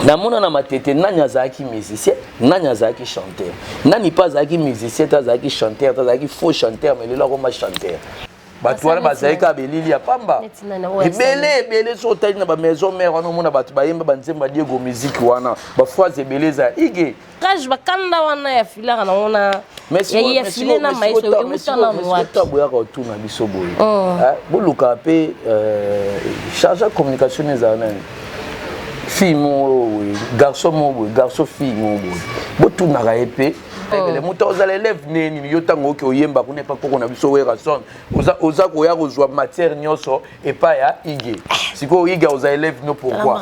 namona na matete nani azaki musicien nani azaki chanteur nani pas azaki musicien azaki chanteur azaki faux chanteur mais lelo comme chanteur bato wana bazali ka belili ya pamba ebele so tali na ba maison mère wana mona bato bayemba banzemba Diego musique wana ba phrase ebeleza ige kaje bakanda wana ya filaka na ona ya filé na maestro emutana mwati boya ka tuna biso boye boluka pe charge de communication ezana fille mo garçon mo garçon fille mo botuna ka epé les moutons aux élèves neni yo tango ke oyemba kuna pa poko na biso wera son oza ko ya kozwa matière nyonso et pas ya ige siko iga aux élèves no pourquoi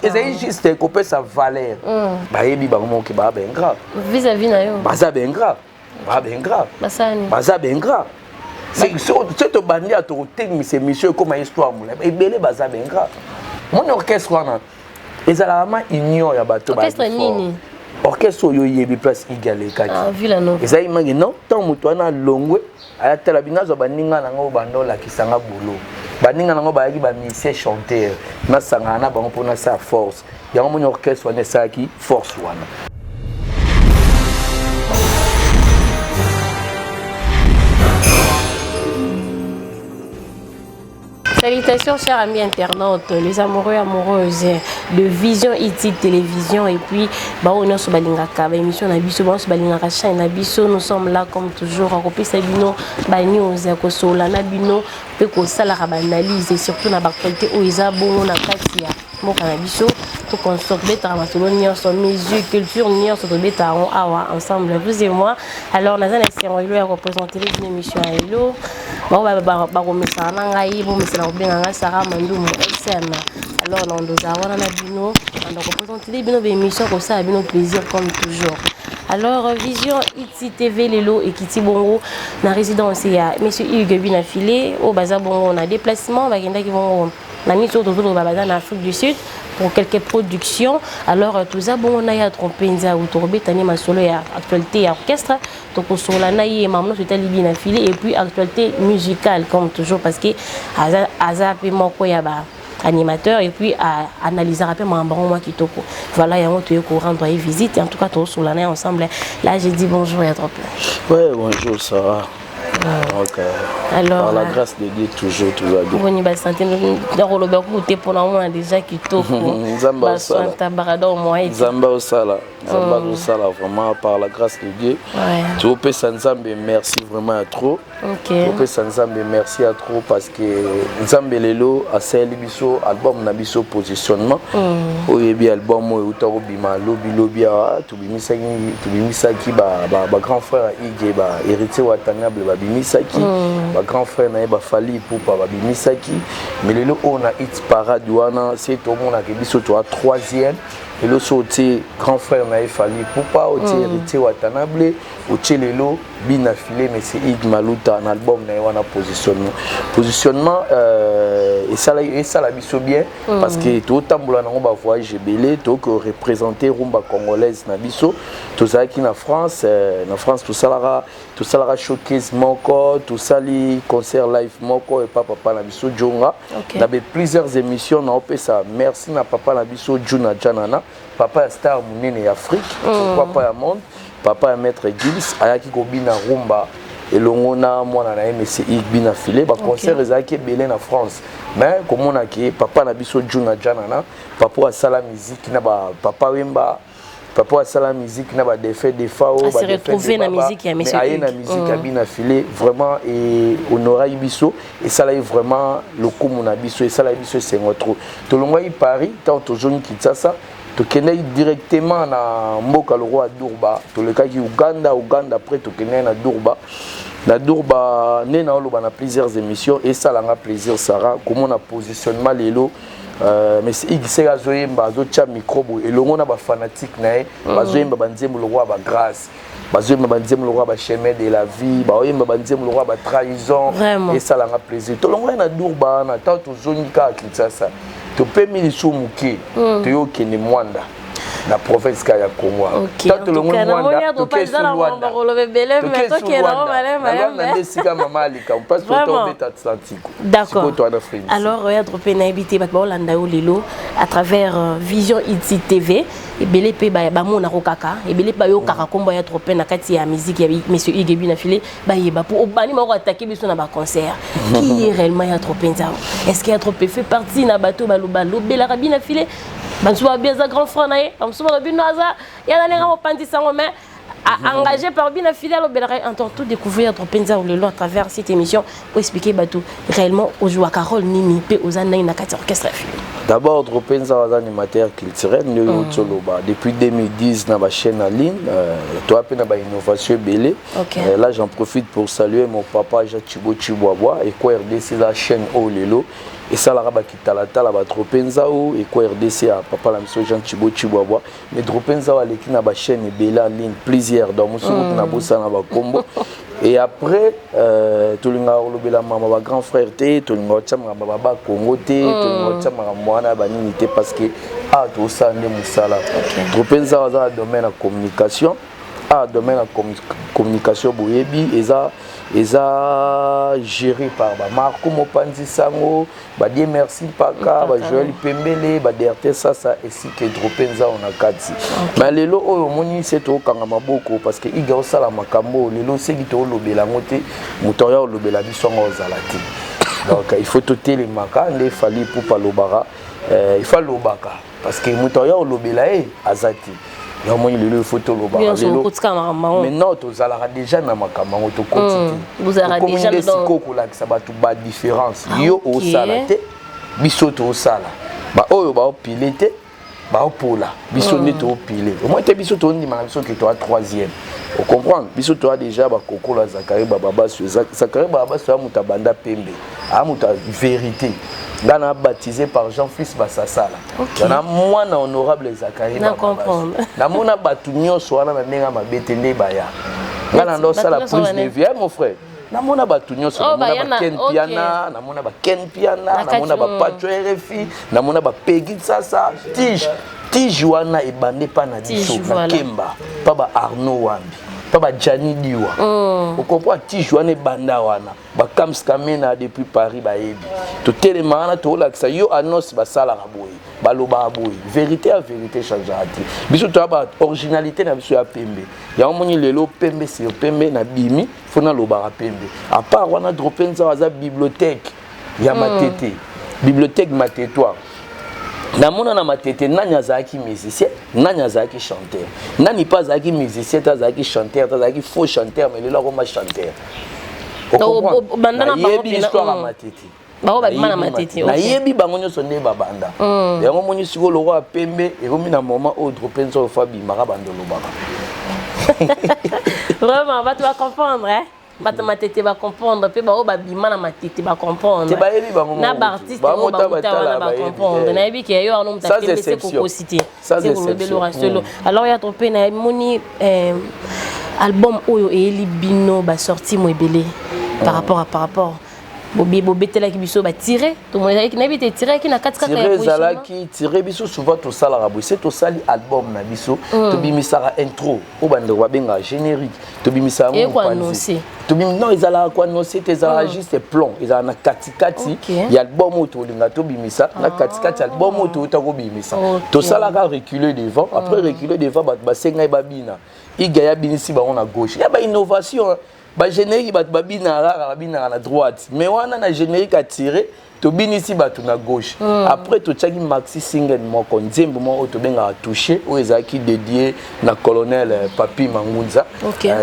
et juste ko pesa valeur ba yebi ba mo ke ba ben grave vis-à-vis na yo baza ben grave ba ben grave basani baza ben grave c'est to bandi a to technique monsieur comme histoire moula et belé baza ben grave mon orchestre wana ezala ma union ya bato ba orchestre nini orchestre yo yebi place igale kaki vila no ezai mangi non tant muto na longwe aya tela binazo baninga nango bandola kisanga bolo baninga nango bayaki ba musicien chanteur na sanga na bango pona sa force yango mon orchestre wana saki force wana. Salutations chers amis internautes, les amoureux et amoureuses de Vision IT Télévision et puis on est sur Balingaka, émission Nabiso, on est sur Balingaka chaîne Nabiso, nous sommes là comme toujours à copier Sabino, News, Kosola, Nabino, Peko Salara analyse et surtout na l'actualité où ils a bon na Katia, mon Nabiso, tout consort bêta Matolonia, son musique, culture, nier sur bêta awa ensemble vous et moi. Alors nous allons essayer de représenter une émission à Hello. Bon ba komisa na ngai bo misala ko benga Sarah Mandumo SN. Alors on doit avoir na bino on doit représenter bino be émission comme ça bino plaisir comme toujours. Alors Vision IT TV Lelo et Kiti Bongo na résidence ya monsieur Hugues Bina filé au Baza Bongo on a déplacement ba kenda ki vont na mis autour de Baza en Afrique du Sud pour quelques productions. Alors tout ça bon on a ya trompenza ou torbetani ma solo ya actualité ya orchestre donc sur la naïe maman c'était Libina filé et puis actualité musicale comme toujours parce que aza pe moko ya ba animateur et puis à analyser un peu mon moi qui toko voilà il y a un autre courant doit y visiter en tout cas tous sur l'année ensemble là j'ai dit bonjour et trop plein ouais bonjour Sarah. Okay. Alors, par la grâce de Dieu, toujours va bien. On y va sentir pour moi déjà qui toko. Zamba Osala. Zamba Osala, vraiment par la grâce de Dieu. Tu peux Sanzambe, merci vraiment à trop. Tu peux Sanzambe, merci à trop parce que Nzambe Lelo a scellé biso album na biso positionnement. Oyebi album o utaro bima lobby tu bimisaki ba grand frère Ige ba héritier watangable ba bimisaki ba grand frère na ba fali poupa ba bimisaki mais lelo on a hit parade wana c'est tout le monde a biso to 3e et le sauté grand frère na fali poupa o héritier watangable o lelo bina filé mais c'est Ig Maluta un album na wana positionnement et ça la biso bien parce que tout tambola na ba voyage belé to que représenter rumba congolaise na biso to ça qui na France tout ça la showcase moko tout ça li concert live moko et papa na biso Jonga na plusieurs émissions na opesa merci na papa na biso Juna Janana papa star munene Afrique papa ya monde papa ya maître Gibbs ayaki ko bina rumba et l'ongona moi na MC Bina filé ba concert ezaki belé na France mais comme on a qui papa na biso Juna Janana papa a sala musique na ba papa wemba papa a sala musique na ba défait des fao ba se retrouver na musique ya monsieur Hugues na musique Bina filé vraiment et honorer biso et ça là vraiment le comme na biso et ça là biso c'est notre to longwa Paris tant to zone Kinshasa to kende directement na mboka le roi Durba to le kaki Uganda après to kende na Durba nena oloba na plusieurs émissions et ça langa plaisir Sarah comment on a positionnement lelo mais c'est Ig zoyemba zo cha microbo et longo na ba fanatique na bazoyemba banzembo le roi ba grâce bazoyemba banzembo le roi ba chemin de la vie bazoyemba banzembo le roi ba trahison et ça langa plaisir to longo na Durba na tant to zongi ka Kinshasa to pemi li sumuke to yo kene mwanda na province ka ya Congo. Tato le monde to ke Luanda. Maman Alika, on passe tout au bête Atlantique. D'accord. Alors regarde pe habité ba Olanda o lelo à travers Vision Iti TV et belé pe ba mona kokaka et belé pa yo kaka kombo ya trop na kati ya musique ya monsieur Igebi na filé ba yeba pour bani ma ko attaquer biso na ba concert. Qui est réellement ya trop nzao? Est-ce qu'il y a trop fait partie na bateau baloba lobela rabina filé? Bansoua bien za grand frère naé, bansoua rabino aza ya na lenga opandi sango mais engagé par bien fidèle au Belgique, entend tout découvrir trop nzao le long à travers cette émission pour expliquer bateau réellement aux joueurs Carole Nini pe aux années na kati orchestre. D'abord, Dropenza est animateur culturel. Depuis 2010, dans la chaîne en ligne, tu as une innovation belé. Là, j'en profite pour saluer mon papa Jatibo Chiboabo et quoi RDC la chaîne Olelo. Et ça, la rabat qui t'a la Dropenza et quoi RDC à papa la mission Jean Chibo Chiboabo. Mais Dropenza a l'équipe dans la chaîne belé en ligne plusieurs dans mon sourd na bossa na ba combo. Et après, tout le monde a ma grand frère, tout le monde a ma Congo, tout le monde a ma unité parce que tout ça n'est pas ça. Trop pensant dans le domaine de la communication, domaine de la communication, ils sont gérés par Marco Mopanzi Sango, Dieu merci Paka, Joël Pembele, DRT Sasa ainsi que Dropenza on a Kati. Mais les lots au moni c'est au Kangamaboko parce que il y a aussi la Makambo, les lots c'est qui au lobela moté, Moutoya au lobela bi sont aux alati. Donc il faut tout les maka, il fallait pour pas l'obara, il faut l'obaka parce que Moutoya au lobela azati. Il y a une photo maintenant tu as déjà dans ma caméra tu continue vous avez déjà dans différence yo au salate biso to sala ba oyo ba piloter ba pola biso ne to piler au moins te biso to ndima biso que toi troisième on comprend biso to déjà ba kokola Zakari baba Zakari baba so mutabanda pembe a muta vérité. Là, baptisé par Jean-Fils Bassasala. Il y a moi honorable Zakari. Je comprends. Là, mon abatunion soit là, mais ma bétene baya. Là, dans ça la prise de vie, mon frère. Là, mon abatunion soit là, Ken Piana, là, mon Ken Piana, là, mon abapacho RFI, là, mon abapegi ça, tige wana et bandé pas na diso, na Kemba, pas Arnaud Wambi. Pas Gianni Diwa. Vous comprenez? Tijuane Banda wana. Ba Kamskamena depuis Paris ba yebi. To telemana to la ça yo annonce ba sala raboyi. Ba loba aboyi. Vérité à vérité changera. Biso to ba originalité na biso ya pembe. Ya omoni lelo pembe c'est pembe na bimi fona loba pembe. À part wana Dropenza waza bibliothèque ya matete. Bibliothèque matetoire. Namona na matete nani azaki musicien nani azaki chanteur nani pas azaki musicien azaki chanteur azaki faux chanteur mais le là comme chanteur yebi histoire à matete ba ba bimana matete na yebi bango nyoso nde babanda yango moni siko loko a pembe et comme na moment autre penso fabi marabando lobaka vraiment va tu vas comprendre hein. Mathématique va comprendre, puis bah bimana mathématique va comprendre. Na artiste va comprendre. Na ebi que yo on t'a fait c'est cocosité. C'est le belo raselo. Alors il y a trompé na moni album oyo et libino ba sorti mo ebele par rapport Bobi tela ki biso ba tirer tout monde qui na bi te tirer qui na 4 tirer zala ki tirer biso souvent to sala rabo c'est to sali album na biso to bimisara intro o bande wa benga générique to bimisara mo panzi to bim non ezala quoi non c'est ezala juste plan ezala na katikati ya album to linga to bimisa na katikati album to ta ko bimisa to sala ka reculer devant après reculer devant ba senga ba bina igaya binisi ba on à gauche ya ba innovation. Ba générique bat babina na droite mais wana na générique a tiré to binisi batu na gauche après to tchaki maxi single moko nzembo mo to benga touché o ezaki dédié na colonel Papi Mangunza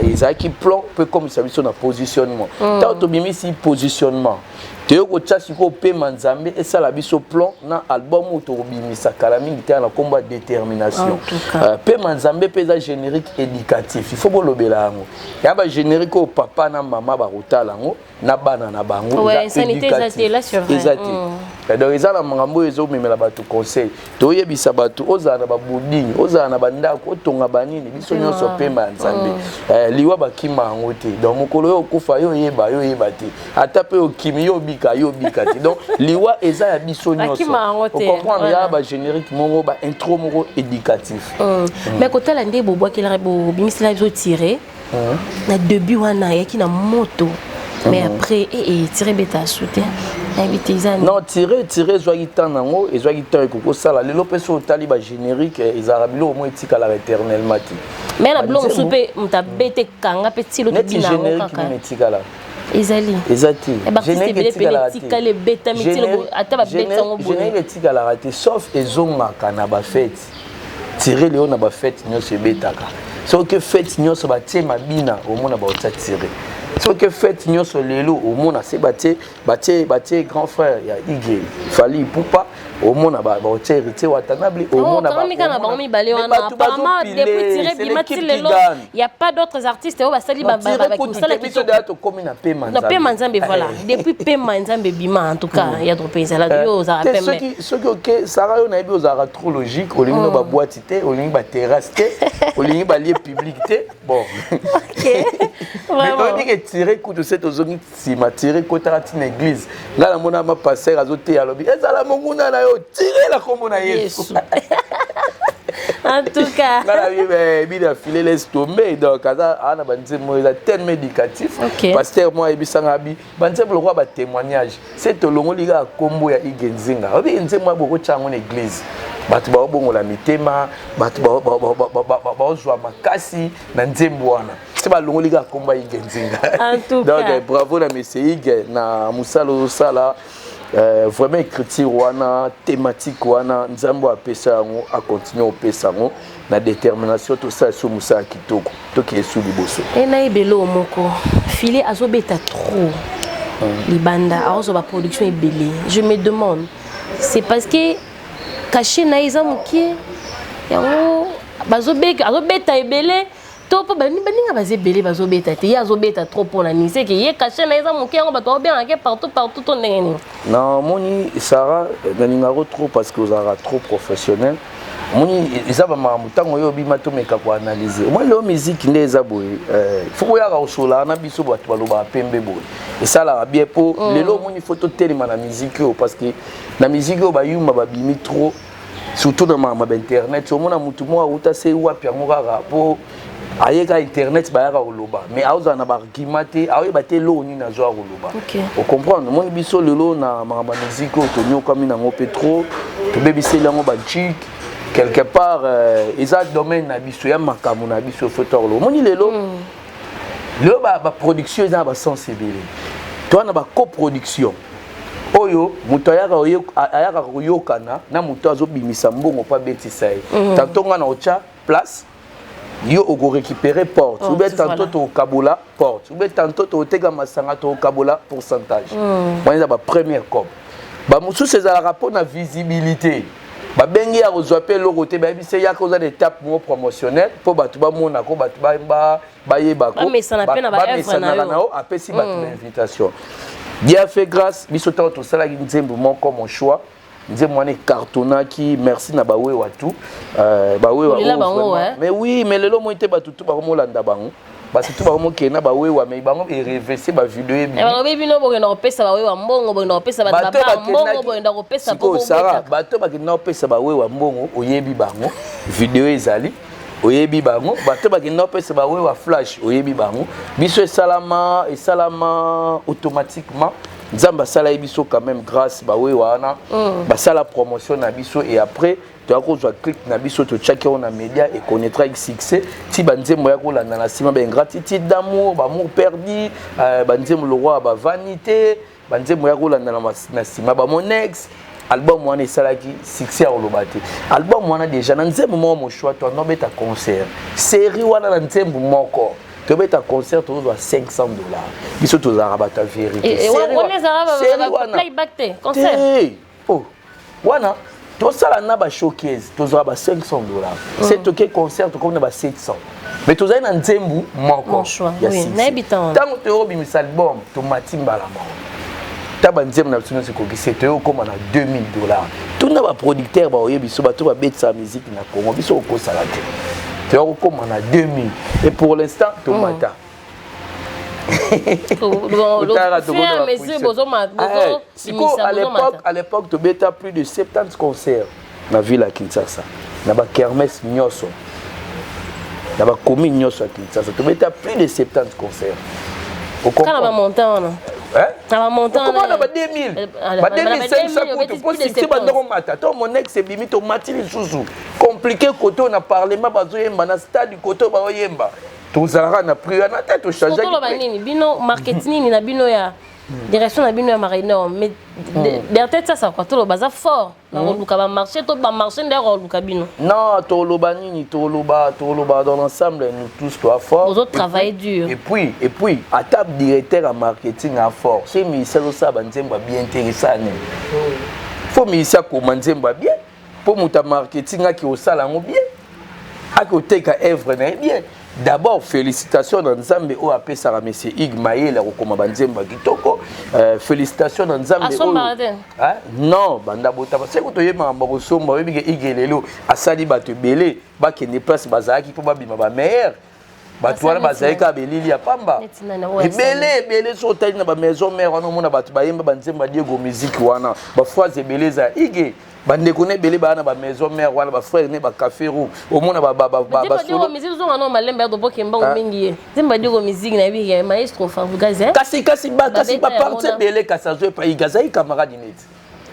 ezaki plan peu comme ça biso na positionnement ta to bimisi positionnement te ko tchasi ko pe manzambe et ça la biso plan na album ou to bimisa kala mingi te na combat détermination pe manzambe peza générique éducatif il faut bolobela ngo ya ba générique au papa na maman ba rotala ngo na bana na bango ouais sanité là sur donc ils ont la mangambo ils ont même la batu conseil to yebisa batu ozana ba budingi ozana bandako otonga banini biso nyonso pe manzambe liwa bakima ngo te donc mokolo yo kufa yo yeba te ata pe okimi yo bika yo bika te donc liwa eza ya biso nyonso on comprend ya ba générique moko ba intro moko éducatif mais côté la ndé bobo ki la bo bimisila zo tirer na début wana yaki na moto mais après tirer beta soutien non tirer zoaki temps nango et zoaki temps ekoko sala lelo peso otali ba générique ezarabilo au moins etikala éternellement ti mais la blonde soupe mta bete kanga petit lo tina générique ni etikala ezali ezati générique etikala beta mitilo ata ba beta ngo boye générique etikala te sauf ezongaka na ba fête tirer leo na ba fête nyonso ebetaka so que fête nyonso ba tie mabina au mona ba otsa tirer so que fête nyonso lelo au mona se batie grand frère ya Igé fali poupa au mona ba otsa héritier watanable au mona ba mi balé wana apparemment depuis tirer bimati lelo il y a pas d'autres artistes au basali ba sala qui to comme na paiement na paiement nzambe voilà depuis paiement nzambe bima en tout cas il y a trop pays là yo za paiement ceux qui OK Sarah yo na bi ozara trop logique au lingi ba boîte té au lingi ba terrasse té au lingi ba lieu public té bon OK vraiment tirer coup de cette ozongi sima tirer kotara tin église là la mona ma passer azoté alobi ezala monguna na yo tirer la kombo na Yesu en tout cas là bi da filer laisse tomber donc kaza ana banzemo eza tellement éducatif pasteur moi ebisanga bi banzemo le roi ba témoignage c'est tolongo liga kombo ya Igenzinga obi nzemo boko chango na église batu ba bongola mitema batu ba ozwa makasi na nzembo wana c'est ba longo liga kombo ya Igenzinga en tout cas donc bravo na monsieur Ig na musalo sala vraiment écriture wana thématique wana nzambo apesa yango a continuer opesa yango na détermination tout ça sur musa kitoko to ki esu liboso et na ebelo moko filer azobeta trop libanda azo ba production ebele je me demande c'est parce que caché na izamuki yango azobeta ebele to po baninga bazebele bazobeta te ya azobeta trop pour la ni c'est que ye caché na izamuki yango bato bien partout to ndenge non moni Sarah naninga trop parce que vous êtes trop professionnel moni ezaba mamutango yo bima to meka ko analyser moi le musique nde ezaboye faut ya ka osola na biso bato baloba pembe boye et ça la bien pour lelo moni photo tellement na musique parce que na musique ba yuma ba bimi trop surtout dans ma internet au mona mutu mo uta se wapi yango kaka po ayeka internet ba yaka oloba mais auza na ba argument te awe ba te lo ni na zo oloba on comprendre moi biso lelo na ma musique to nyoka mina ngo petro to bebiseli yango ba chic quelque part ils ont domaine na biso ya makamu na biso photo lo moni lelo le ba production ils ont ba sensibilité toi na ba coproduction oyo muto ayaka koyokana na muto azobimisa mbongo pa betisa tantonga na ocha place yo oko récupérer porte ou bien tantôt to kabola porte ou bien tantôt to tega masanga to kabola pourcentage moi ça ba première com ba musu ces ala rapport na visibilité ba bengi ya kozwa pe lo côté ba bise ya koza des étapes mo promotionnelles pour batu ba mona ko batu ba yeba ko mais ça na pe na ba œuvre na yo apesi batu invitation Dieu a fait grâce biso ta to sala ki nzembo moko mon choix nzembo ane cartonnaki merci na bawe wa tout bawe wa mais oui mais lelo mo ite batu tout ba mo landa bango parce que tout ba mo kena bawe wa mais bango e reverser ba vidéo e bi ba bino bo na opesa bawe wa mbongo bo na opesa ba mbongo bo na opesa bo Sarah bato ba kena opesa bawe wa mbongo oyebi bango vidéo ezali oyebi bango bato ba kena opesa bawe wa flash oyebi bango biso esalama automatiquement nzamba sala biso quand même grâce bawe wana basala promotion na biso et après tu as qu'on clic na biso to checker on a média et connaîtra avec succès ti banzemo ya ko landa na sima ben gratitude d'amour ba amour perdu banzemo le roi ba vanité banzemo ya ko landa na sima ba mon ex album wana esalaki succès à olobate album wana déjà na nzembo mo choix to no beta concert série wana na nzembo moko to beta concert to doit $500 biso to za rabata vérité et on les arabes playback te concert oh wana to sala na ba showcase to za ba $500 c'est to que concert to comme na ba 700 mais to za na nzembo moko oui na habitant tango to obi mis album to matimba la mort taba nzembo na tsuno siko kiseto yo koma na $2000 tout na ba producteur ba oyebi so ba to ba betsa musique na Congo biso ko sala te tu as comme on a 2000 et pour l'instant tomata À l'époque, tu as plus de 70 concerts dans la ville à Kinshasa. Dans la kermesse Nyoso. Dans la commune Nyoso à Kinshasa. Tu as plus de 70 concerts. Quand on va monter, comment on a 2000 2500 mon ex est limite au matili sous compliqué côté on a parlé ma bazoyemba na stade du côté ba oyemba tozalaka na pris na tête au changer bino marketing na bino ya direction na bino ya marino mais derrière tête ça quoi tout le bazar fort na luka ba marché to ba marché ndero luka bino non to loba nini to loba dans l'ensemble nous tous toi fort vous autres travaillez dur et puis à table directeur en marketing à fort c'est mais ça ça banzemba bien intéressant faut mais ça comment nzemba bien pour mon marketing qui au salon bien à côté ka œuvre na bien. D'abord, félicitations dans Nzambe au AP Sarah Monsieur Ig Maye la recommande Nzemba Kitoko. Félicitations dans Nzambe. Non, banda bota parce que toyé ma mboso mba bi igelelo asali bato belé ba ke ne place bazaki po ba bima ba meilleur. Bato wana bazaki ka belili ya pamba. Belé so tali na ba maison mère wana mona bato ba yemba Nzemba Diego musique wana ba phrase beleza ige. Bande connaît belé ba na ba maison mère wana ba frère ne ba café roux au monde ba solo musique zo ngano malembe do bokemba umingi zemba digo musique na bi ya maestro favugaze kasi ba partie belé kasazo pa igaza i camarade net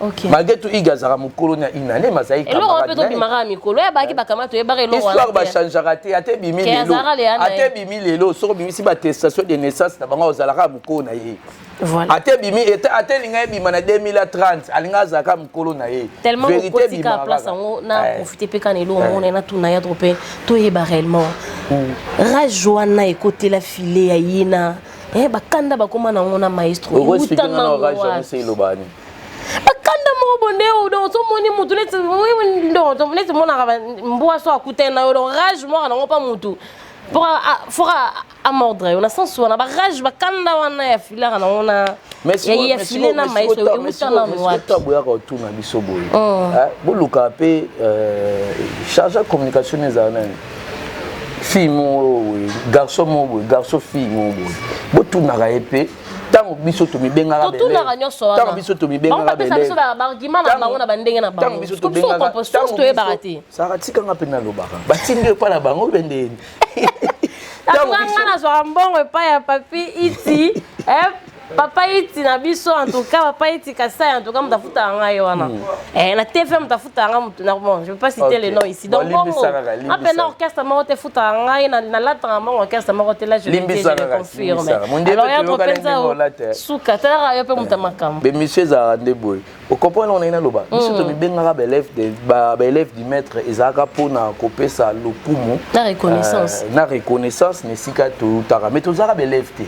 OK malgré tout igaza mu colonia inane mazai camarade lo pe to bimara mikolo ya ba ki ba kamato e ba re lo wana histoire ba changer raté ate bimi lelo so bimi si ba attestation de naissance na banga ozalaka mu kona ye. Voilà. Ate bimi ate linga bima na 2030 alinga zaka mukolo na ye. Tellement vérité bima place na profiter pe kanelo on na tout na ya tropé to yeba réellement. Rajoana e côté la filée ya yina. Bakanda bakoma na ngona maestro. Utana rajoana c'est lobani. Bakanda mo bonde o do so moni mutu leti ndo to leti mona mboa so akutena o rage mo na ngopa mutu. Pour mordre on a sens on a barrage bakanda wana ya filara na ona ya filé na maïso utana noa taboya ko tuna biso boye boluka pe charge de communication ezana fille mo garçon fille mo botuna ka epé tango biso to mibengaka bele totuna nyoso wana tango biso to mibengaka bele biso ba bargima na bango na bandenge na bango tango biso to bengaka to e barati saka tikanga pe na lobaka batindi pa na bango bendeni Tangana so mbongo pa ya papi iti papa iti na biso en tout cas papa iti kasa en tout cas mtafuta ngai wana na TV mtafuta ngai na bon je peux pas citer les noms ici donc bon après orchestre moko te futa ngai na latra moko orchestre moko te là je le confirme alors ya to penza suka tara yo pe mutamakambo be monsieur za ndeboy au comprendre on ina loba biso to mibengaka ba élève du maître ezaka pona kopesa lokumu na reconnaissance ne sika to tara mais to zaka ba élève te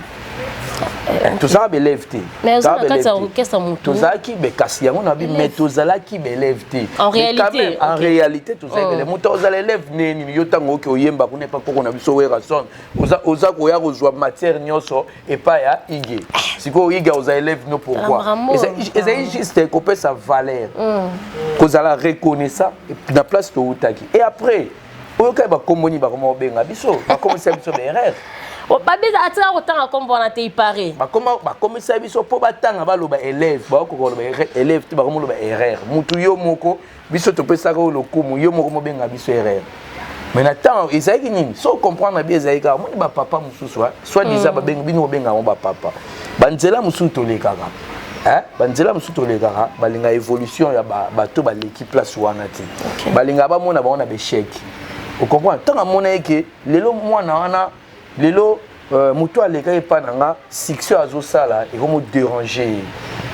tout ça bélève te mais ça quand orchestre mutu tout ça qui be kasi yango na bi mais tout ça là qui bélève te en réalité tout ça bélève mutu aux élèves neni yo tango ki oyemba ko ne pas poko na biso wera son oza ko ya kozwa matière nyoso et pas ya ige siko ige aux élèves no pourquoi et juste ko pesa valeur ko za la reconnaissant na place to utaki et après oyo ka ba komoni ba komo benga biso ba komisa biso berère o babisa atira kotanga kombo na te ipare bakomisa biso po batanga baloba élève bakokoloba élève te bakomoloba erreur mutu yo moko biso topesaka lokumu yo moko mobenga biso erreur mais natang ezalaki nini so comprendre bien ezalaki kaka moni bapapa mosusu soit disant babenga bino obenga mo bapapa banzela mosusu tolekaka banzela mosusu tolekaka balinga évolution ya bato baleki place wana te balinga bamona bango na besheki okomprendre ntango amona eke lelo mwana wana lelo mutu aleka epa nanga succès azosala ekomo déranger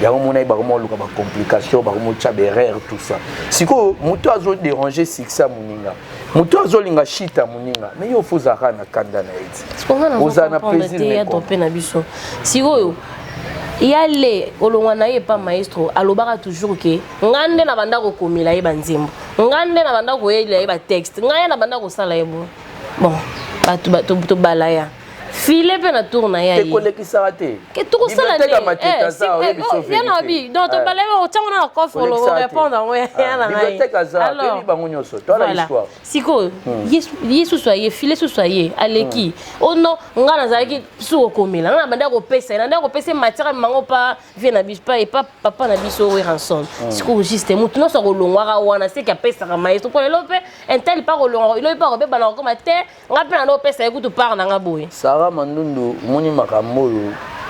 yango mona bakomo luka ba complication bakomo tcha berère tout ça siko mutu azo déranger succès moninga mutu azolinga shita moninga mais yo fozaka na kanda na eti ozana plaisir de na biso siko yale olongwana ye pa maestro alobaka toujours que ngande na banda ko komila ye banzembo ngande na banda ko yela ye ba texte ngaya na banda ko sala ye bon batu balaya Filet pe na tourna ya. Te koleki sarate. Que tout ça là. Donc on balai au temps on a coffre le répondre ouais. Bibliothèque azar, puis bango nyoso. Toi la histoire. Siko, yesu soyez, filet soyez, aleki. Oh non, nga na zaki sou komela. Na banda ko pesa, na ko pesa matière mango pa vient na biso pa et pas papa na biso we ransom. Siko juste mutu no so ko longwa wana c'est ka pesa ka maestro pour le lope, un tel pas ko longwa, il pas ko be bana ko mate, nga pe na no pesa ekutu par na nga boye. Sarah Mandundu, moni makambo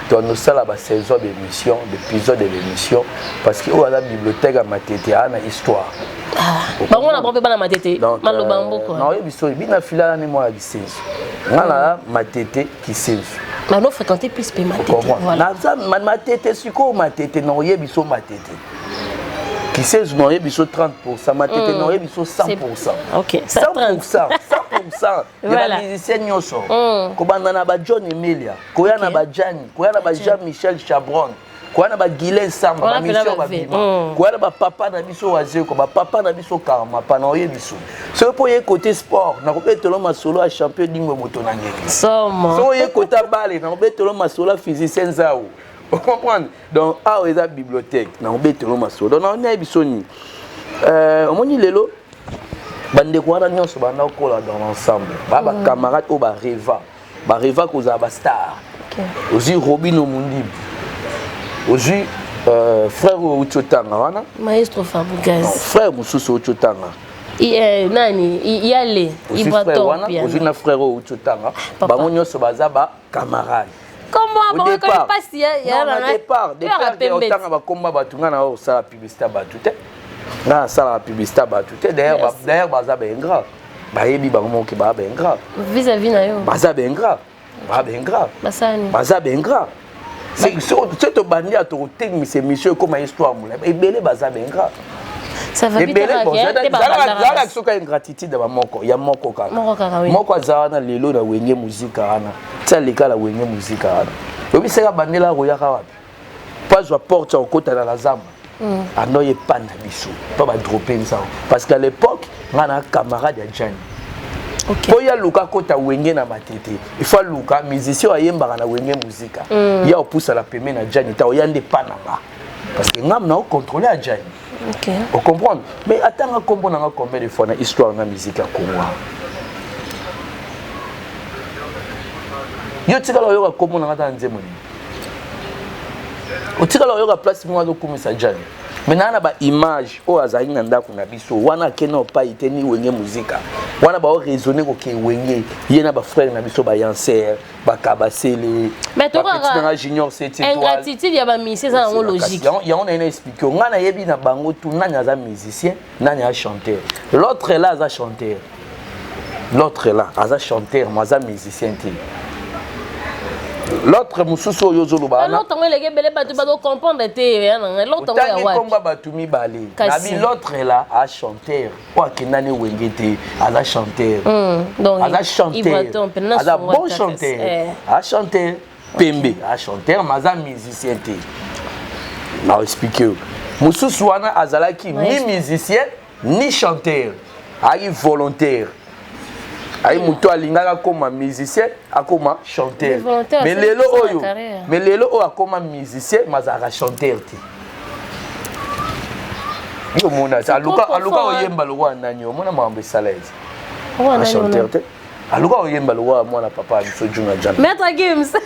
dans nos salles à saison d'émission, d'épisode de l'émission, parce qu'il y a la bibliothèque à Matete, à la histoire. On a pas la Matete, malo bambo quoi. Non, il y a bien fila ni moi qui sait. On a Matete qui sait. Mais on fréquenté plus pe Matete. Voilà. Matete c'est quoi Matete non, il y a biso Matete. Qui sait non, il y a biso 30%, Matete non, il y a biso 100%. OK, 100%. Voilà. Les musiciens nyoso. Kobanda na ba John Emilia, koya na ba Jani, koya na ba Jean-Michel Chabron, koya na ba Guylain Samba, ba mission ba bima. Koya na ba papa na biso waze ko ba papa na biso karma pa na oye biso. Ce pour y côté sport, na robetelo masolo a champion dingo moto na ngeki. Somo. So y côté balle, na robetelo masolo physicien zao. Vous comprenez? Donc a eza bibliothèque, na robetelo masolo. Donc on a biso ni omoni lelo bande kwana nyonso banda kola dans l'ensemble ba camarade o ba reva koza ba star ozi Robino Mundibu ozi frère Uchotanga wana maestro Fabugaz frère mususu Uchotanga nani yale Ibraton pia ozi na frère Uchotanga bango nyonso baza ba camarade. Comment on connaît pas si ya na départ otanga ba komba batunga na o sala publicité batute na sala publicité batute d'ailleurs baza ba ingrat bayebi bango ki ba ingrat vis-à-vis na yo baza ba ingrat ba ingrat basani baza ba ingrat c'est to bandi a to technique c'est monsieur comme histoire moula ebele baza ba ingrat ça va vite la soka ingratitude ba moko ya moko kaka moko azana lelo na wenge muzika ana tsalika la wenge muzika ana obi seka bandela royaka wapi pas wa porte en kota na la zamba anoye pas na biso pas ba dropper ça parce qu'à l'époque on a un camarade ya Jani. OK. Pour ya luka kota wenge na matete il faut luka musicien ayemba na wenge muzika ya opusa la peme na Jani ta oyande pas na ba parce que ngam na contrôler a Jani. OK. Vous comprenez? Mais attends comprendre combien de fois na histoire na musique à Congo. Yo tikala yo comprendre na nzemo ni. O tikala yo place moi do komisa Jani. Maintenant ba image o azali na ndako na biso wana kena pa iteni wenge muzika. Wana ba raisonner ko ke wenge yena ba frère na biso ba Yanser ba Kabasele. Mais to ka junior 7 étoiles. Ingratitude ya ba musicien ça en logique. Ya on a expliqué on a yebi na bango tout nani aza musicien, nani a chanteur. L'autre là aza chanteur. L'autre là aza chanteur, moi aza musicien ti. L'autre mususu yozolo ba na l'autre les gars belé batu ba do comprendre té l'autre ya wa komba batu mi balé nabi l'autre là a chanteur quoi que nani wengete ala chanteur donc ala chanteur ala bon chanteur a chanteur pembe a chanteur maza musicien té na expliquer mususu wana azalaki ni musicien ni chanteur ai volontaire. Aïe muto alingaka comme musicien, akoma chanteur. Mais lelo oyo, mais lelo o akoma musicien, mazara chanteur ti. Yo mona, aluka oyemba lo wa nani, mona mambe salaise. Wa chanteur ti. Aluka oyemba lo wa mwana papa biso junga jana. Maître Gims.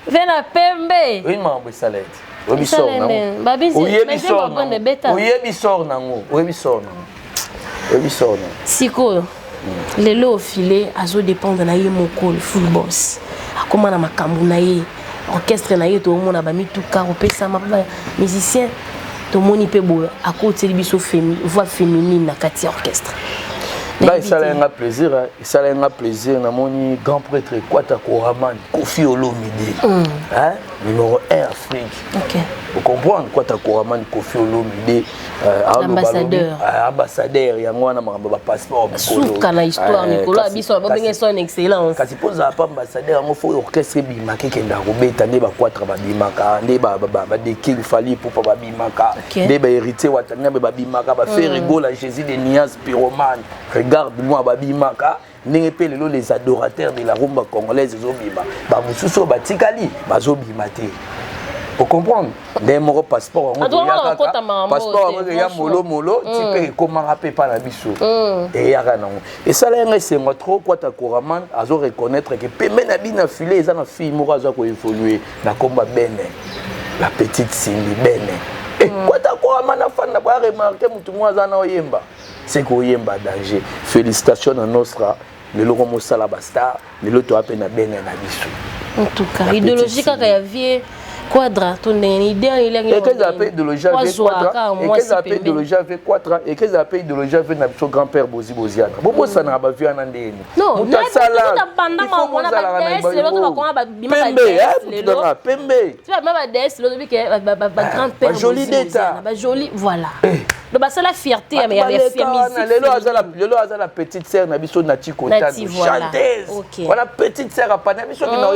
Vena pembe. Oui mambe salaise. Oyebi sort nango. Oyebi sort nango. Oyebi sort nango. Oyebi sort nango. Oyebi sort nango. Siko. Les lots au filet, azo dépendre de la moko full boss. Comment na makambu na ye, orchestre na ye to mona ba mi tout car opesa ma musicien to moni pe boya à côté biso voix féminine na kati orchestre. Là ça a un plaisir, ça a un plaisir na moni grand prêtre Kwata Koraman, Kofi Olomide. Hein? Numéro 1 Afrique. OK. Vous comprenez Kwata Koraman, Kofi Olomide ambassadeur ya ngwana makamba ba passeport souka na histoire Nicolas biso ba benga son excellence kasi poza pa ambassadeur ngo fo orchestre bimaka kenda robeta nde ba kwatra ba bimaka nde ba de King Fally pour ba bimaka nde ba héritier watanga ba bimaka ba faire rigoler Jésus de Nias Pyroman regarde moi ba bimaka ndenge pe lelo les adorateurs de la rumba congolaise ezobima ba mususu batikali bazobima te. Vous comprenez? Des mots passeport, passeport, il y a molo, tu peux comment rappeler par la bichou. Et et ça là, c'est moi trop quoi ta couraman, à reconnaître que paiement n'a bien filé, ils ont fille moura za ko évoluer, na combat bene, la petite Cindy bene. Et quoi ta couraman a fan n'a pas remarqué mutu moi za na oyemba, c'est ko yemba danger. Félicitations à Nostra, le logo mosala basta, le loto appelle na bene na bichou. En tout cas, idéologique quand il y a vie. Quadra, ton idée, il est et qu'ils appellent idéologie avec quadra, et qu'ils appellent idéologie avec quadra, et qu'ils appellent idéologie avec notre grand-père Bozi Boziana. Bobo ça n'a pas vu un andéni. Non, il faut qu'on grand-père joli d'état. Joli, voilà. Donc c'est la fierté, mais il y a la petite sœur Nabiso Nati Kota, chanteuse. On a petite sœur à Panabiso qui n'a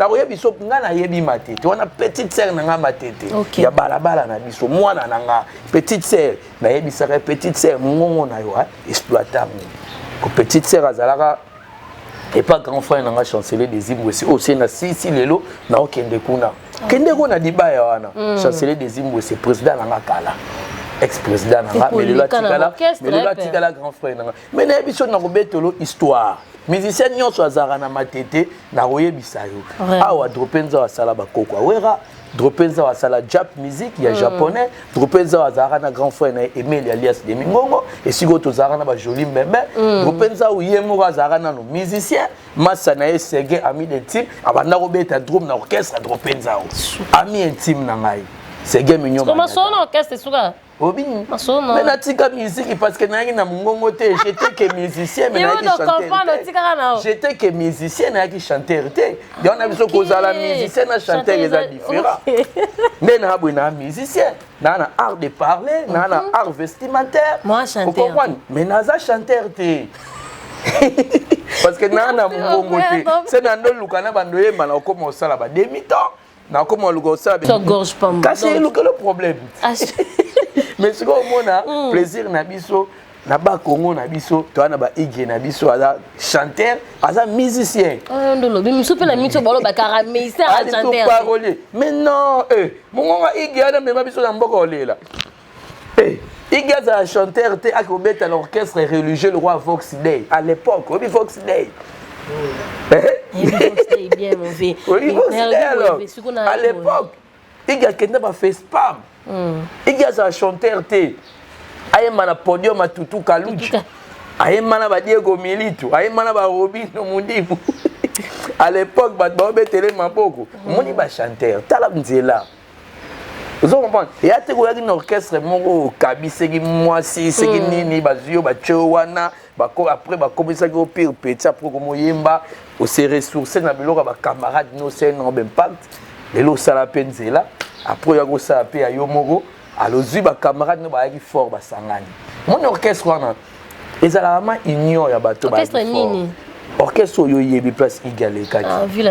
rien biso, n'a yebi maté. On a petite sœur nanga matete. Il y a balabala na biso, moi nanga petite sœur, na yebi sœur petite sœur mongo na yo exploitable. Ko petite sœur azalaka et pas grand frère nanga chancelier des Zimbabwe aussi na si lelo na okende kuna. Kende ko na dibaya wana. Chancelier des Zimbabwe c'est président nanga kala. Ex-président nanga mais le atikala grand frère nanga. Mais na biso na kobetolo histoire. Musicien nyonso azara na matete na oyebisa yo. Awa dropenza wa sala bakoko awera, dropenza wa sala jap musique ya japonais, dropenza wa zara na grand frère na Emile alias de Mingongo et sigo to zara na ba joli mbembe, dropenza u yemo wa zara na no musicien, massa na Sege ami intime, abanda robeta drum na orchestre dropenza o. Ami intime na ngai. Sege minyo. Comment son orchestre suka? Obin. Mais na tika musique parce que nangi na mungongo te, j'étais que musicien mais nangi chanteur. J'étais que musicien nangi chanteur te. Donc on a besoin que la musicien na chanteur est différent. Mais na bu na musicien, na art de parler, na art vestimentaire. Moi chanteur. Mais naza chanteur te. Parce que na mungongo te. C'est na ndo lukana bandoye mana okoma osala ba demi-temps. Na okoma luka osala. Ça gorge pas. C'est le problème. Mais ce qu'on a plaisir na biso na ba Congo na biso to na ba Igé na biso ala chanteur ala musicien ndolo bi muso pe na mito balo ba karameisa à chanteur mais non mon Igé ana me biso na mboko olela Igé za chanteur te akobeta à l'orchestre religieux le roi Vox Day à l'époque obi Vox Day bien mon vieux à l'époque Igé kenda ba fait spam il y a un chanteur te ayema na podium à Tutu Kaluchi ayema na ba Diego Milito ayema na ba Robino Mundibu à l'époque ba betele maboko moni ba chanteur tala nzela vous comprenez et a te ko yaki na orchestre moko kabiseki mwasi seki nini bazio ba chowana ba ko après ba komisa ko pire petit après ko moyemba au se ressourcer na biloko ba camarades no c'est un impact et lo sala penzela. Après, il y a un peu de Yomoro. Alors, les camarades ne sont pas forts. Mon orchestre, ils ont union. Orchestre Nini. Orchestre, il y a place égale. Ils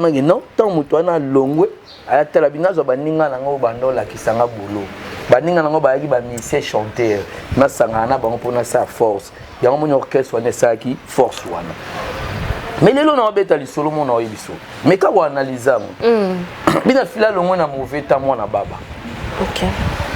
ont dit non, tant que tu as longue, à la bina, tu as dit que tu as boulot. Baninga nango ba yaki ba musicien chanteur na sangana ba mpona sa force. Il y a un orchestre wana sa ki force wana. Mais les gens n'ont pas été solo mon oyibiso. Mais quand on analyse bina fila le na mauvais temps moi na baba. OK.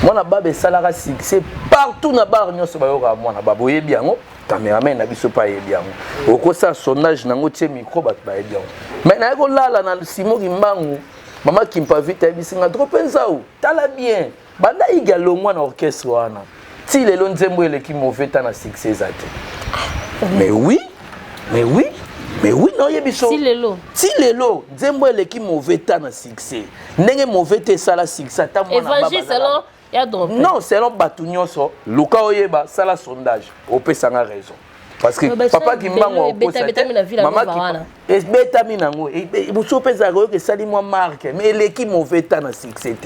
Moi na baba salara succès partout na bar nyonso ba yoka moi na baba oyebi yango cameraman na biso pa yebi yango. Okosa sondage nango tie micro ba ba yebi yango. Mais na ko lala na Simo Kimbangu mama kimpa vite bisinga trop penza ou tala bien. Banda igalo moi na orchestre wana. Ti le lonzembo ele ki mauvais temps na succès zate. Mais oui. Mais oui, non, il y a des choses. Si les lots, Zembo est qui mauvais temps à succès. N'est mauvais temps ça la succès. Évangile selon il y a donc. Non, selon Batounio so, Luka Oyeba ça la sondage. Au peut ça a raison. Parce que papa qui m'a au poste. Maman qui est bêta minango et vous soupez à que ça dit moi marque mais l'équipe mauvais temps à succès.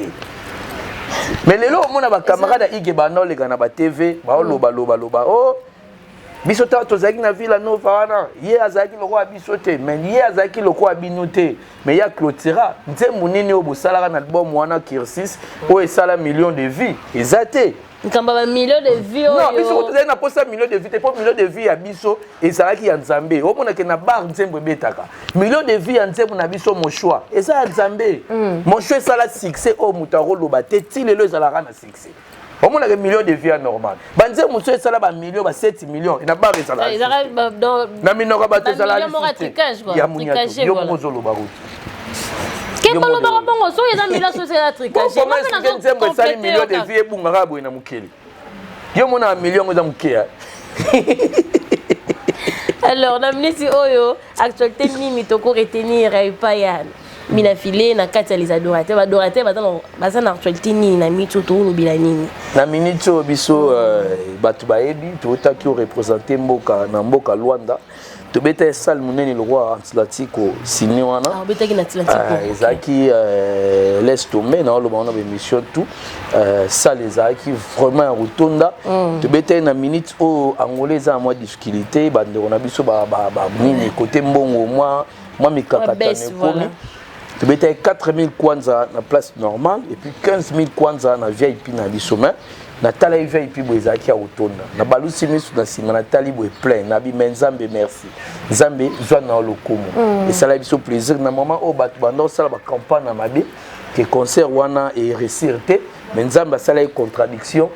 Mais les lots mon ba camarade Igeba no les gars na ba TV, ba loba oh Bisota tozaki na ville Nova wana ye azaki lokwa bisote mais ye azaki lokwa binote mais ya clôtura nzembo nini obosala na album wana Kirsis o esala millions de vies ezate nkamba millions de vues. Non, biso tu na posa millions de vues, te pas millions de vues à biso et ça qui en Zambé. Au mona que na bar nzembo betaka. Millions de vues en nzembo na biso mon choix. Et ça en Zambé. Mon choix ça la succès au mutaro loba te ti lelo za la na succès. Au moins, millions de vues normal. Banze monsieur ça là ba millions, ba 7 millions. Il n'a pas ça là. Na minora ba te ça là. Ya munya. Yo mozolo ba route. Quel balo ba bongo so yeza millions so c'est la tricage. Comment est-ce que nzembo ça millions de vues ebungaka bo na mukeli. Yo mona millions za mukeya. Alors, na minisi oyo actualité nini toko retenir pas ya mina filé na kati les adorateurs baza na actualité nini na mitu to lobila nini na minito biso batu baebi to taki représenter mboka na mboka Luanda to beta salle monene le roi Atlantico signé wana betaki na Atlantico ezaki laisse tomber na lo bana émission tout salle ezaki vraiment rotonda to beta na minute o angolais a moi difficulté bande on a biso ba nini côté mbongo moi mikakatane komi. Tu mets 4 000 kwanza na place normale et puis 15 000 kwanza na VIP na bisoma. Na tala VIP boezaki a otonda. Na balusi misu na sima na talibo est plein. Na bi menzambe merci. Nzambe zwa na lokomo. Et ça la biso plaisir na moment au batu bando sala ba campagne na mabe que concert wana et récité. Menzambe sala une contradiction.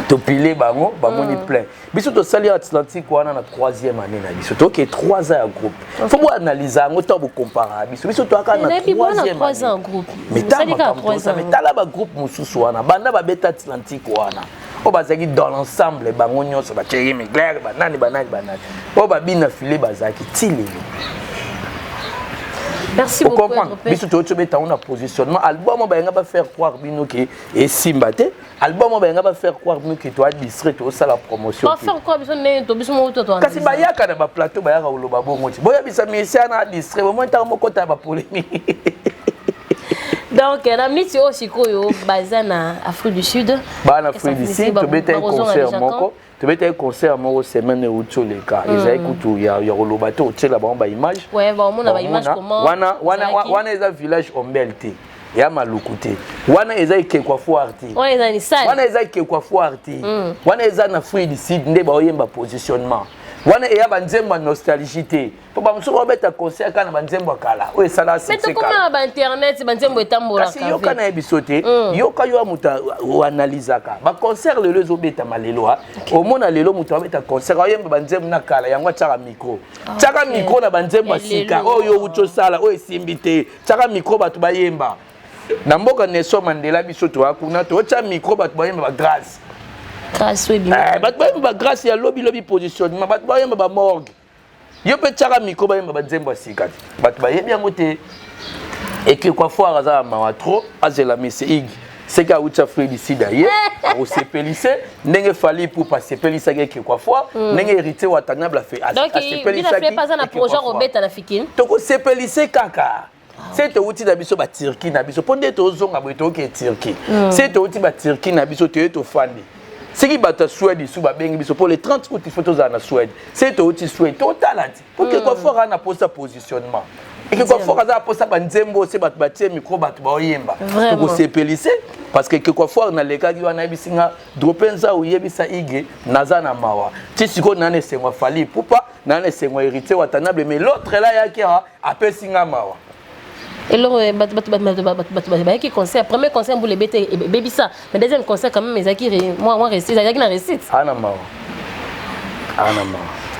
Topilé bango ni plein. Biso to sali Atlantique wana na 3e année na biso. To que 3 ans en groupe. Faut bo analyser ngo to bo comparer. Biso to aka na 3 ans en groupe. Mais sali ka 3 ans. Mais tala ba groupe mususu wana. Banda ba beta Atlantique wana. O bazaki dans l'ensemble bango nyonso ba Thierry Mugler banani. O ba bina filé bazaki tilé. Merci beaucoup. Biso to beta on a positionnement album ba nga ba faire croire bino que et simbate. Album ba nga ba faire croire bino que toi distrait to ça la promotion. Ba faire croire biso ne to biso mo to to. Kasi ba yaka na ba plateau ba yaka oloba bongo ti. Boya bisa misia na distrait au moins ta moko ta ba polémique. Donc na miti aussi koyo bazana Afrique du Sud. Ba na Afrique du Sud to beta un concert moko. Tu veux un concert moi semaine où tu les cas ils écoutent il y a Rolobato tu sais là-bas on image ouais bah on a image comment wana est un village ombelté et à Malukute wana est un quelque fois arti wana est ça wana est un quelque fois arti wana est un Afrique du Sud ne ba oyemba positionnement wana eya banzembo nostalgie te po ba muso robeta concert kana banzembo kala o esala c'est mais comment ba internet banzembo etambola kasi yo kana ebisote yo ka yo muta o analysaka ba concert le lezo beta malelo o mona lelo muta obeta concert oyemba banzembo na kala yango tsaka micro na banzembo sika o yo ucho sala o esimbite tsaka micro batu bayemba na mboka Nelson Mandela bisoto akuna to tsa micro batu bayemba ba grâce grâce oui ba grâce ya lobby positionnement bat ba yemba ba morgue yo pe tchaka miko ba yemba ba nzembo sikati bat ba yebi yango te et que quoi fois aza ma trop azela messig c'est ka ucha Fred ici d'ailleurs au sepelissé ndenge fali pour passer pelissa que quoi fois ndenge hérité watanable fait à sepelissa donc il pas na projet Robert na fikine to ko sepelissé kaka c'est to uti na biso ba Turquie na biso ponde to zonga boto ke Turquie c'est to uti ba Turquie na biso to fandi. Ce qui bat à Suède, pour les 30 août, il faut tous en Suède. C'est aussi Suède, total. Pour que quoi faire un poste positionnement. Et que quoi faire un poste à Nzembo, c'est bâtir micro, bâtir Boyemba. Pour se pélisser, parce que quoi faire dans les cas qui ont un bisinga, dropenza ou yebisa ige, nazana mawa. Si tu connais c'est moi fali, pour pas, n'en c'est moi hérité ou atanable, mais l'autre là, il y a appelé singa mawa. Et alors, qui concert, premier concert pour les bébés, baby ça, mais deuxième concert quand même, mais moi récite, ça na récite.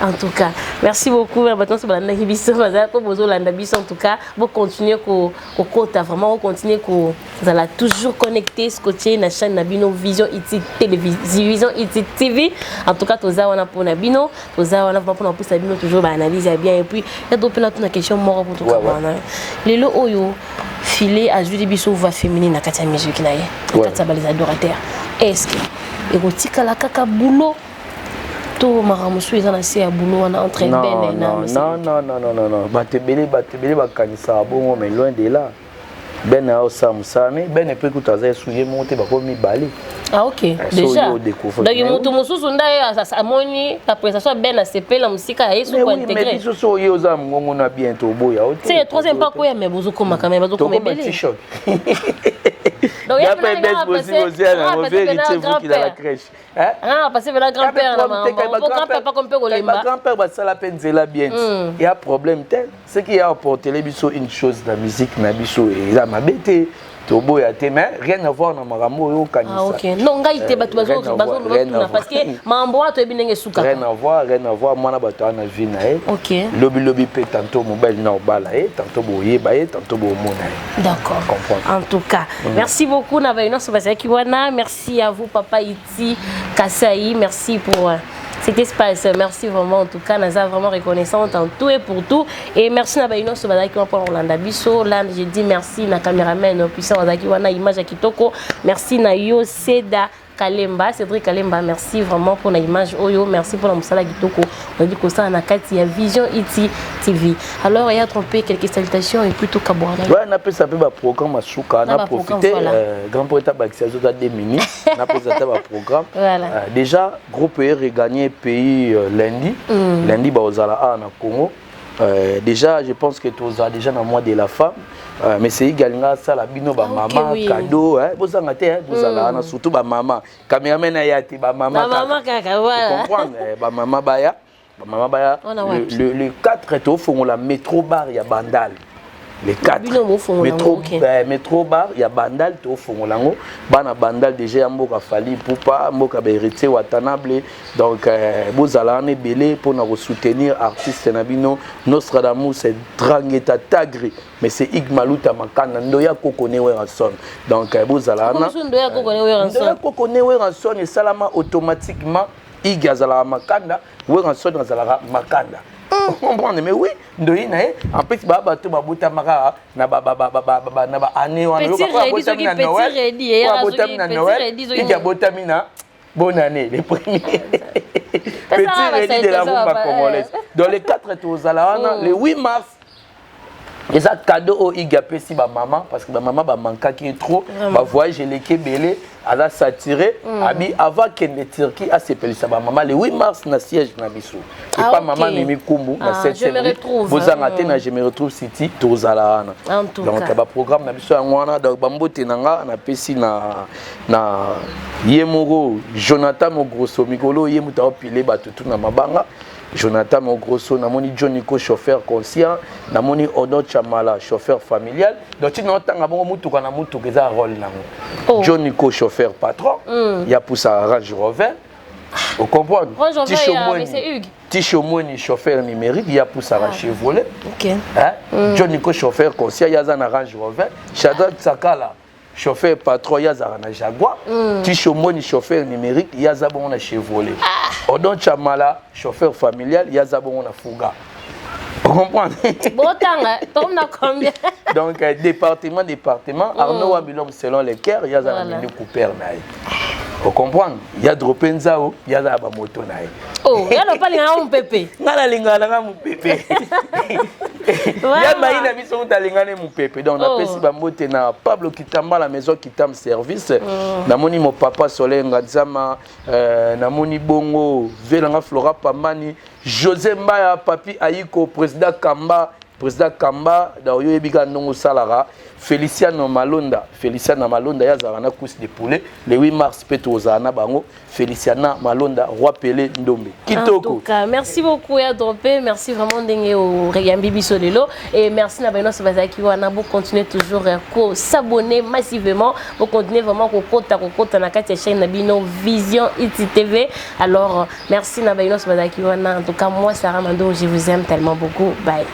En tout cas, merci beaucoup. Maintenant, c'est la Nahibiso, en tout cas, vous continuez vous continuez vous allez toujours connecter, scotcher la chaîne Nabino Vision IT Télévision IT TV. En tout cas, tous les gens pour Nabino, tous les gens pour Nabino toujours analyser bien et puis il y a d'autres une question mort pour tout le monde. Les lots oyo filé à Julie Bisso va féminine na katia musique na ye. Katia les adorateurs. Est-ce que érotique la kaka boulot to maramusu ezana se ya boulot wana entre ben et non batebele bakanisa bongo mais loin de là ben a osamsane ben peut que taza souiller monter ba komi balé ah OK déjà donc mutu mususu ndaye amoni la prestation ben a CP la musique a yesu ko intégrer mais biso so yo za ngongo na bientôt boya c'est troisième pas quoi mais bozo koma quand même bazo koma belé Donc il y a pas vous qui dans la crèche. Ah, parce que le grand-père là, grand-père pas comme grand-père va ça la peine c'est la bien. Il y a problème tel, c'est qu'il y a pour télévision une chose la musique na biso et la mabete. Tobo ya te mais rien à voir na makambo yo kanisa. Ah OK. Non ngai te batu bazo parce que mambo to ebinenge suka. Rien à voir mwana bato na vie na e. OK. Lobi pe tantôt mobile na obala e, tantôt boyeba e, tantôt bomona e. D'accord. En tout cas, merci beaucoup na baino so basaki wana. Merci à vous papa Iti Kasai, merci pour cet espace. Merci vraiment en tout cas, Naza vraiment reconnaissante en tout et pour tout. Et merci na baino so basaki pour Orlando Biso. Là, je dis merci na caméraman puissant basaki wana image kitoko. Merci na yo Seda Kalemba, Cédric Kalemba, merci vraiment pour l'image Oyo, merci pour la Moussala Kitoko. On dit que ça en a il y a Vision Iti TV. Alors il y a trompé quelques salutations et plutôt Kabouana. Ouais, on a pu savoir le programme à Souka, on a profité grand poète Baxia Zoda 2 minutes, on a pu savoir le programme. Voilà. Déjà groupe est regagné pays lundi. Lundi bah aux Ala en Congo. Déjà je pense que tu as déjà dans le mois de la femme. Mais c'est également ça la bino ba maman cadeau hein vous en avez vous allez surtout ba maman cameraman ayati ba maman kaka voilà comprendre ba maman baya le 4 est au fond la métro bar il y a Bandal les 4 métro bar il y a Bandal to fond lango bana Bandal déjà mboka fali poupa mboka ba héritier watanable donc vous allez belé pour nous soutenir artiste nabino Nostradamus c'est Drangeta Tagri mais c'est Igmaluta Makana ndoya kokone weranson donc vous allez ndoya kokone weranson et salama automatiquement igazala makanda weranson azala makanda. Comprendre mais oui ndoyi na en plus baba to babuta maka na na ba année wana yo ba botamina Noël il y a botamina bonne année les premiers petit ready de la rumba congolaise dans les 4 tours à la le 8 mars et ça cadeau au igapé si ba maman parce que ba maman ba manka qui est trop ba voyage les kebele à la s'attirer abi avant qu'elle ne Turquie à s'appeler ça ba maman le 8 mars na siège na biso et pas maman Mimi Kumbu na 7 vous en attendez na je me retrouve city tozala na donc ba programme na biso ngwana donc ba mbote nanga na pesi na Yemoro Jonathan Mogrosso Migolo yemuta opile batutu na mabanga Jonathan Mogrosso, namoni Joniko chauffeur conscient, namoni Odo Chamala chauffeur familial. Donc tu n'entends pas bon mutu kana mutu que ça rôle nango. Joniko chauffeur patron, il y a pour ça Range Rover. Vous comprenez? Tichomoni chauffeur numérique, il y a pour ça Chevrolet. OK. Hein? Joniko chauffeur conscient, il y a un Range Rover. Shadrach Sakala chauffeur patron Yazara na Jaguar, Tichomoni chauffeur numérique Yazabon na Chevrolet. Odon Chamala chauffeur familial Yazabon na Fuga. Vous comprenez? Combien? Donc département Arnaud Wabilom selon les cœurs Yazara na Cooper naï. Vous comprenez? Il y a Dropenzao, il y a la moto naï. Oh, il y a pas les pépé. Ngala lingala mon pépé. Il y a maïna biso talingane mon pépé. Donc on appelle si bambote na Pablo Kitamba la maison Kitam service. Na moni mon papa Solenga Nzama, na moni bongo Velanga Flora Pamani, José Mbaya Papi Aiko président Kamba dans Yoyebika Ndongo Salara, Feliciano Malonda yazara na course de poulet le 8 mars petozana bango Feliciana Malonda roi Pelé Ndombe kitoko. En tout cas, merci beaucoup ya dropé, merci vraiment ndenge au Reyambi Bisolelo et merci na beno sabazaki wana bo continuer toujours à s'abonner massivement, bo continuer vraiment kokota na kati ya chaîne na bino Vision Iti TV. Alors merci na beno sabazaki wana en tout cas moi Sarah Mando je vous aime tellement beaucoup. Bye.